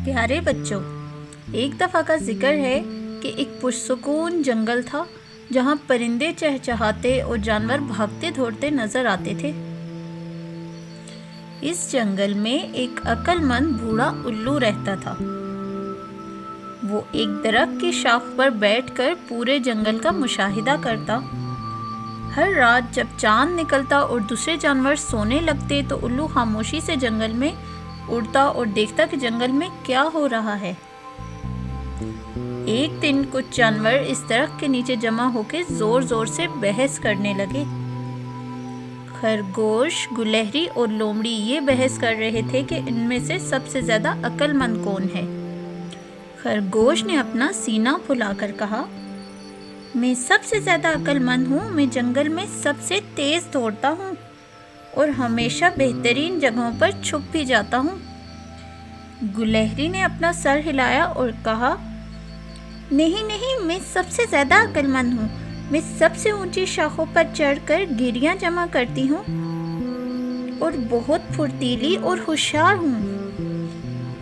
پیارے بچوں، ایک دفعہ کا ذکر ہے کہ ایک پرسکون جنگل تھا جہاں پرندے چہچہاتے اور جانور بھاگتے دوڑتے نظر آتے تھے۔ اس جنگل میں ایک عقل مند بوڑھا الو رہتا تھا۔ وہ ایک درخت کی شاخ پر بیٹھ کر پورے جنگل کا مشاہدہ کرتا۔ ہر رات جب چاند نکلتا اور دوسرے جانور سونے لگتے تو الو خاموشی سے جنگل میں اڑتا اور دیکھتا کہ جنگل میں کیا ہو رہا ہے۔ ایک دن کچھ جانور اس درخت کے نیچے جمع ہو کے زور زور سے بحث کرنے لگے۔ خرگوش، گلہری اور لومڑی یہ بحث کر رہے تھے کہ ان میں سے سب سے زیادہ عقل مند کون ہے۔ خرگوش نے اپنا سینہ پھلا کر کہا، میں سب سے زیادہ عقل مند ہوں، میں جنگل میں سب سے تیز دوڑتا ہوں اور ہمیشہ بہترین جگہوں پر چھپ بھی جاتا ہوں۔ گلہری نے اپنا سر ہلایا اور کہا، نہیں، میں سب سے زیادہ عقل مند ہوں، میں سب سے اونچی شاخوں پر چڑھ کر گریاں جمع کرتی ہوں اور بہت پھرتیلی اور ہوشیار ہوں۔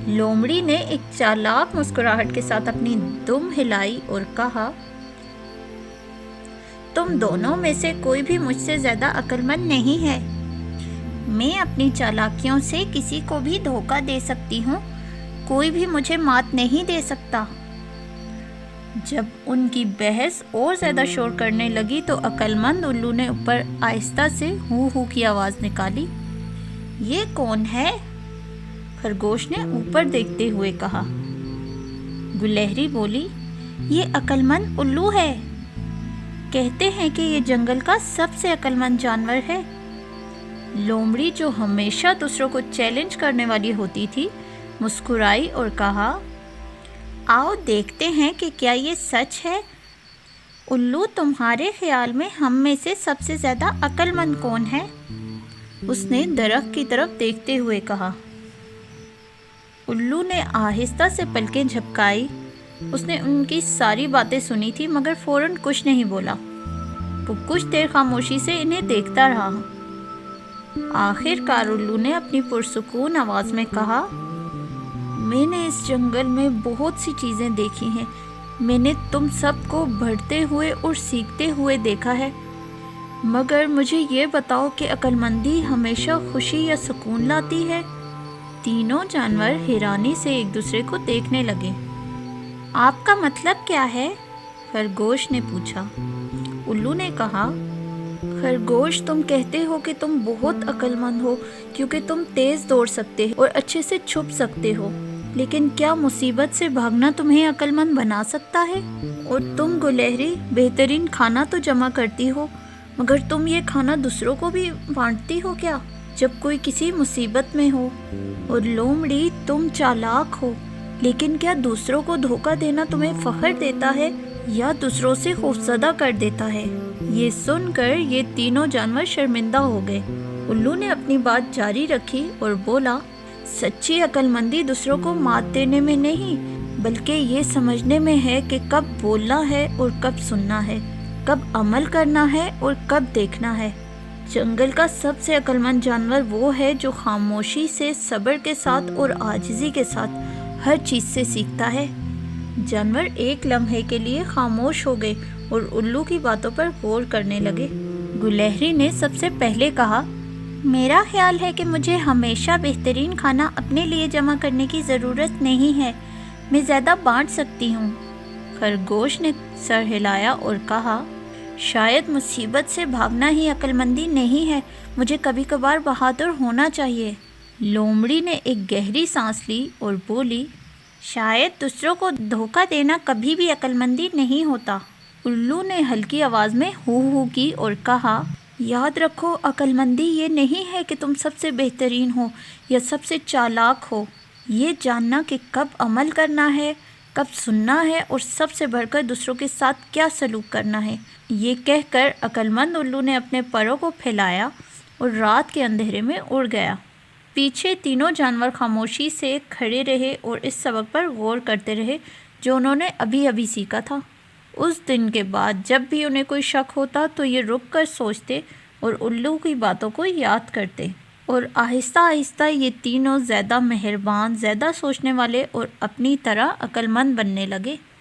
لومڑی نے ایک چالاک مسکراہٹ کے ساتھ اپنی دم ہلائی اور کہا، تم دونوں میں سے کوئی بھی مجھ سے زیادہ عقل مند نہیں ہے۔ میں اپنی چالاکیوں سے کسی کو بھی دھوکہ دے سکتی ہوں، کوئی بھی مجھے مات نہیں دے سکتا۔ جب ان کی بحث اور زیادہ شور کرنے لگی تو عقل مند الو نے اوپر آہستہ سے ہو ہو کی آواز نکالی۔ یہ کون ہے؟ خرگوش نے اوپر دیکھتے ہوئے کہا۔ گلہری بولی، یہ عقل مند الو ہے، کہتے ہیں کہ یہ جنگل کا سب سے عقل مند جانور ہے۔ لومڑی، جو ہمیشہ دوسروں کو چیلنج کرنے والی ہوتی تھی، مسکرائی اور کہا، آؤ دیکھتے ہیں کہ کیا یہ سچ ہے۔ الو، تمہارے خیال میں ہم میں سے سب سے زیادہ عقل مند کون ہے؟ اس نے درخت کی طرف دیکھتے ہوئے کہا۔ الو نے آہستہ سے پلکیں جھپکائی۔ اس نے ان کی ساری باتیں سنی تھی مگر فوراً کچھ نہیں بولا۔ وہ کچھ دیر خاموشی سے انہیں دیکھتا رہا۔ آخر کار الو نے اپنی پرسکون آواز میں کہا، میں نے اس جنگل میں بہت سی چیزیں دیکھی ہیں۔ میں نے تم سب کو بڑھتے ہوئے اور سیکھتے ہوئے دیکھا ہے، مگر مجھے یہ بتاؤ کہ عقل مندی ہمیشہ خوشی یا سکون لاتی ہے؟ تینوں جانور حیرانی سے ایک دوسرے کو دیکھنے لگے۔ آپ کا مطلب کیا ہے؟ خرگوش نے پوچھا۔ الو نے کہا، خرگوش، تم کہتے ہو کہ تم بہت عقل مند ہو کیونکہ تم تیز دوڑ سکتے اور اچھے سے چھپ سکتے ہو، لیکن کیا مصیبت سے بھاگنا تمہیں عقل مند بنا سکتا ہے؟ اور تم گلہری، بہترین کھانا تو جمع کرتی ہو، مگر تم یہ کھانا دوسروں کو بھی بانٹتی ہو کیا جب کوئی کسی مصیبت میں ہو؟ اور لومڑی، تم چالاک ہو، لیکن کیا دوسروں کو دھوکہ دینا تمہیں فخر دیتا ہے یا دوسروں سے خوفزدہ کر دیتا ہے؟ یہ سن کر یہ تینوں جانور شرمندہ ہو گئے۔ الو نے اپنی بات جاری رکھی اور بولا، سچی عقل مندی دوسروں کو مات دینے میں نہیں بلکہ یہ سمجھنے میں ہے کہ کب بولنا ہے اور کب سننا ہے، کب عمل کرنا ہے اور کب دیکھنا ہے۔ جنگل کا سب سے عقل مند جانور وہ ہے جو خاموشی سے، صبر کے ساتھ اور عاجزی کے ساتھ ہر چیز سے سیکھتا ہے۔ جانور ایک لمحے کے لیے خاموش ہو گئے اور الو کی باتوں پر غور کرنے لگے۔ گلہری نے سب سے پہلے کہا، میرا خیال ہے کہ مجھے ہمیشہ بہترین کھانا اپنے لیے جمع کرنے کی ضرورت نہیں ہے، میں زیادہ بانٹ سکتی ہوں۔ خرگوش نے سر ہلایا اور کہا، شاید مصیبت سے بھاگنا ہی عقل مندی نہیں ہے، مجھے کبھی کبھار بہادر ہونا چاہیے۔ لومڑی نے ایک گہری سانس لی اور بولی، شاید دوسروں کو دھوکہ دینا کبھی بھی عقل مندی نہیں ہوتا۔ الو نے ہلکی آواز میں ہو ہو کی اور کہا، یاد رکھو، عقل مندی یہ نہیں ہے کہ تم سب سے بہترین ہو یا سب سے چالاک ہو، یہ جاننا کہ کب عمل کرنا ہے، کب سننا ہے اور سب سے بڑھ کر دوسروں کے ساتھ کیا سلوک کرنا ہے۔ یہ کہہ کر عقل مند الو نے اپنے پروں کو پھیلایا اور رات کے اندھیرے میں اڑ گیا۔ پیچھے تینوں جانور خاموشی سے کھڑے رہے اور اس سبق پر غور کرتے رہے جو انہوں نے ابھی ابھی سیکھا تھا۔ اس دن کے بعد جب بھی انہیں کوئی شک ہوتا تو یہ رک کر سوچتے اور الو کی باتوں کو یاد کرتے اور آہستہ آہستہ یہ تینوں زیادہ مہربان، زیادہ سوچنے والے اور اپنی طرح عقل مند بننے لگے۔